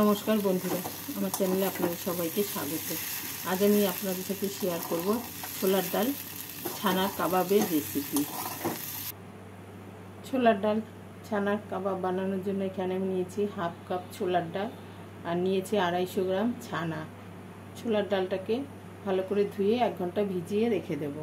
নমস্কার বন্ধুরা, আমার চ্যানেলে আপনাদের সবাইকে স্বাগত। আজ আমি আপনাদের সাথে শেয়ার করব ছোলার ডাল ছানার কাবাবের রেসিপি। ছোলার ডাল ছানার কাবাব বানানোর জন্য এখানে আমি নিয়েছি হাফ কাপ ছোলার ডাল আর নিয়েছি 250 গ্রাম ছানা। ছোলার ডালটাকে ভালো করে ধুয়ে 1 ঘন্টা ভিজিয়ে রেখে দেব।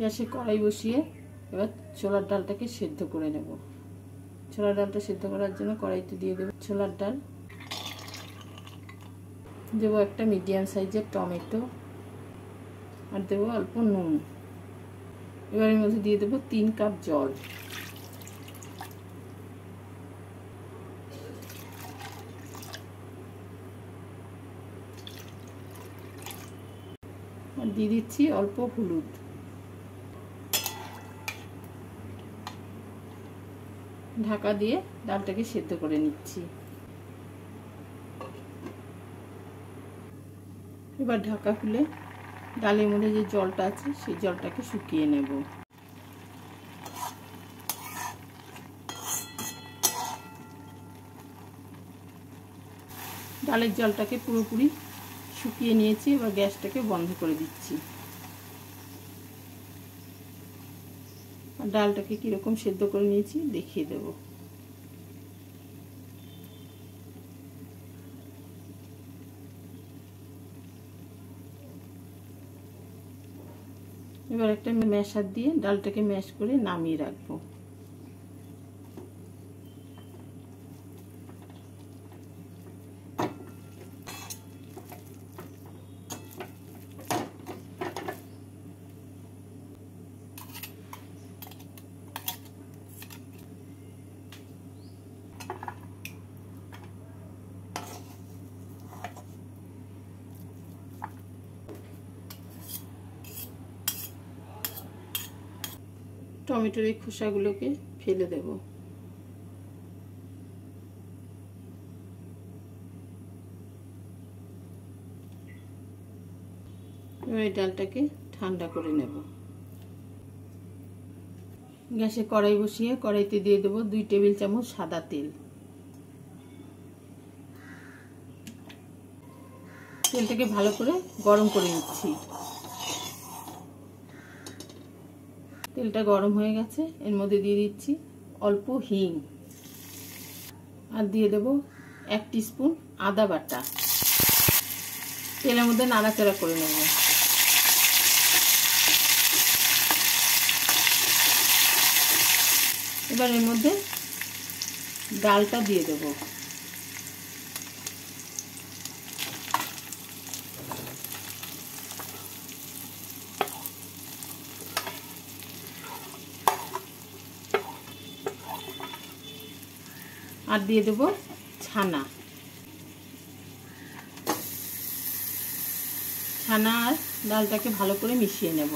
গ্যাসে কড়াই বসিয়ে এবার ছোলার ডালটাকে সেদ্ধ করে নেব। ছোলার ডালটা সেদ্ধ করার জন্য কড়াইতে দিয়ে দেব ছোলার ডাল, দেবো একটা মিডিয়াম সাইজের টমেটো আর দেবো অল্প নুন। এবার এর মধ্যে দিয়ে দেবো 3 কাপ জল। আর দিয়ে দিচ্ছি অল্প হলুদ। ঢাকা দিয়ে ডালটাকে সেদ্ধ করে নিচ্ছি। এবার ঢাকা খুলে ডালের মধ্যে যে জলটা আছে সেই জলটাকে শুকিয়ে নেব। ডালের জলটাকে পুরোপুরি শুকিয়ে নিয়েছি। এবার গ্যাসটাকে বন্ধ করে দিচ্ছি। ডালটাকে কিরকম সেদ্ধ করে নিয়েছি দেখিয়ে দেব। এবার একটা ম্যাশার দিয়ে ডালটাকে ম্যাশ করে নামিয়ে রাখবো। টমেটোর এই খোসাগুলোকে ফেলে দেব। এবার এই ডালটাকে ঠান্ডা করে নেব। গ্যাসে কড়াই বসিয়ে কড়াইতে দিয়ে দেব 2 টেবিল চামচ সাদা তেল। তেলটাকে ভালো করে গরম করে নিচ্ছি। তেলটা গরম হয়ে গেছে, এর মধ্যে দিয়ে দিচ্ছি অল্প হিং আর দিয়ে দেব 1 টিস্পুন আদা বাটা। তেলের মধ্যে নাড়াচাড়া করে নেব। এবার এর মধ্যে ডালটা দিয়ে দেব। আর দিয়ে দেব ছানা। ছানা আর ডালটাকে ভালো করে মিশিয়ে নেব।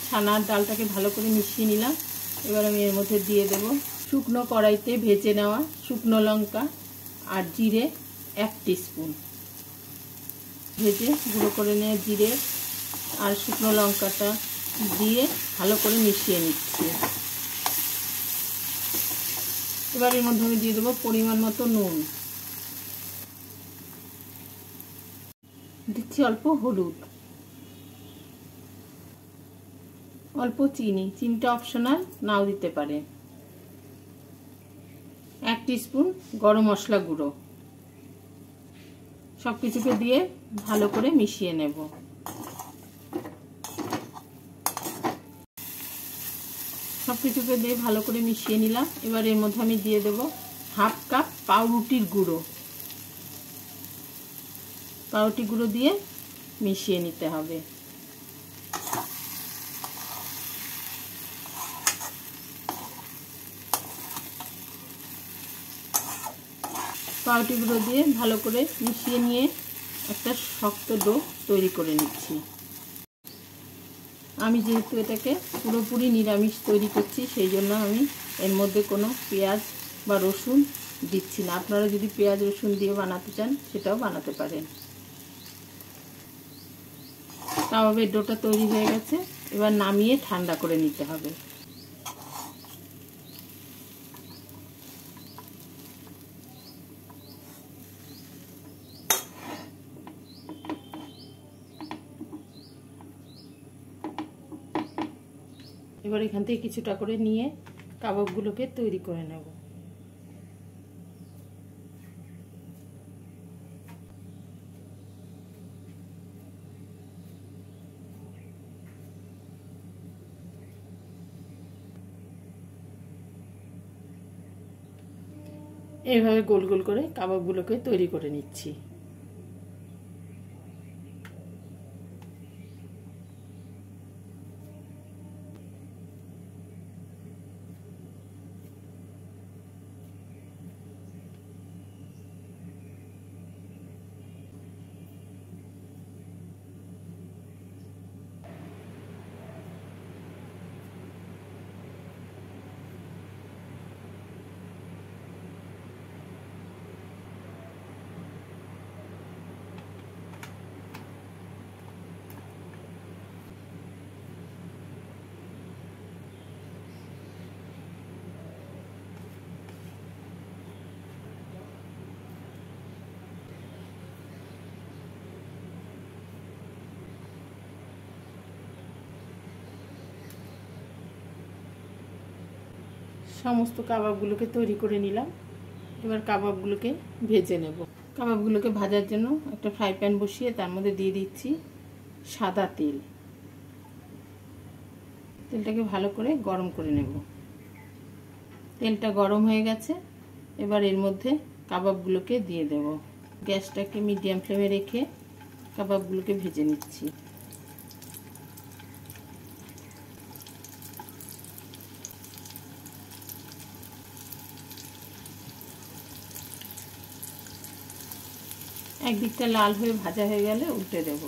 ছানা আর ডালটাকে ভালো করে মিশিয়ে নিলাম। এবার আমি এর মধ্যে দিয়ে দেব শুকনো কড়াইতে ভেজে নেওয়া শুকনো লঙ্কা আর জিরে 1 টিস্পুন। ভেজে গুঁড়ো করে নেওয়া জিরে আর শুকনো লঙ্কাটা দিয়ে ভালো করে মিশিয়ে নিচ্ছি। এবার এর মধ্যে আমি দিয়ে দেবো পরিমাণ মতো নুন, দিচ্ছি অল্প হলুদ, অল্প চিনি। চিনিটা অপশনাল, নাও দিতে পারে। 1 টিস্পুন গরম মশলা গুঁড়ো। সবকিছুকে দিয়ে ভালো করে মিশিয়ে নেব। সবকিছুকে দিয়ে ভালো করে মিশিয়ে নিলাম। এবার এর মধ্যে আমি দিয়ে দেব হাফ কাপ পাউরুটির গুঁড়ো। পাউরুটি গুঁড়ো দিয়ে মিশিয়ে নিতে হবে। পাউরুটি গুঁড়ো দিয়ে ভালো করে মিশিয়ে নিয়ে একটা শক্ত ডো তৈরি করে নিচ্ছি। আমি যেহেতু এটাকে পুরোপুরি নিরামিষ তৈরি করছি, সেই জন্য আমি এর মধ্যে কোনো পেঁয়াজ বা রসুন দিচ্ছি না। আপনারা যদি পেঁয়াজ রসুন দিয়ে বানাতে চান সেটাও বানাতে পারেন। কাবাবের ডোটা তৈরি হয়ে গেছে, এবার নামিয়ে ঠান্ডা করে নিতে হবে। এবার এখান থেকে কিছুটা করে নিয়ে কাবাবগুলোকে তৈরি করে নেব। এইভাবে গোল গোল করে কাবাবগুলোকে তৈরি করে নিচ্ছি। সমস্ত কাবাবগুলোকে তৈরি করে নিলাম। এবার কাবাবগুলোকে ভেজে নেব। কাবাবগুলোকে ভাজার জন্য একটা ফ্রাই প্যান বসিয়ে তার মধ্যে দিয়ে দিচ্ছি সাদা তেল। তেলটাকে ভালো করে গরম করে নেব। তেলটা গরম হয়ে গেছে, এবার এর মধ্যে কাবাবগুলোকে দিয়ে দেব। গ্যাসটাকে মিডিয়াম ফ্লেমে রেখে কাবাবগুলোকে ভেজে নিচ্ছি। একদিকটা লাল হয়ে ভাজা হয়ে গেলে উল্টে দেব।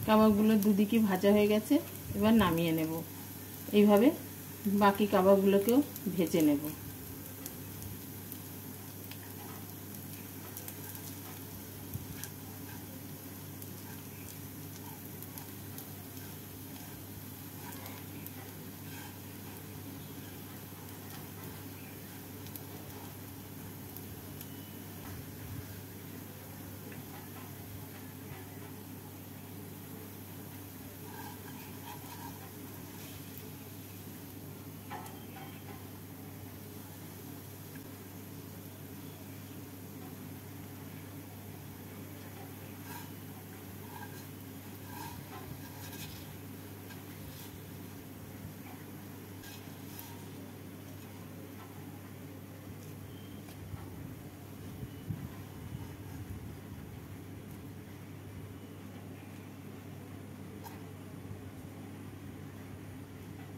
কাবাবগুলো দুদিকে ভাজা হয়ে গেছে, এবার নামিয়ে নেব। এইভাবে বাকি কাবাবগুলোকেও ভেজে নেব।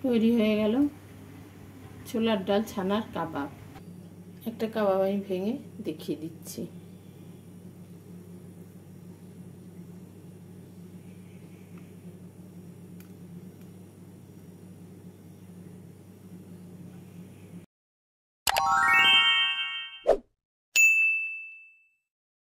তৈরি হয়ে গেল ছোলার ডাল ছানার কাবাব। একটা কাবাব আমি ভেঙে দেখিয়ে দিচ্ছি।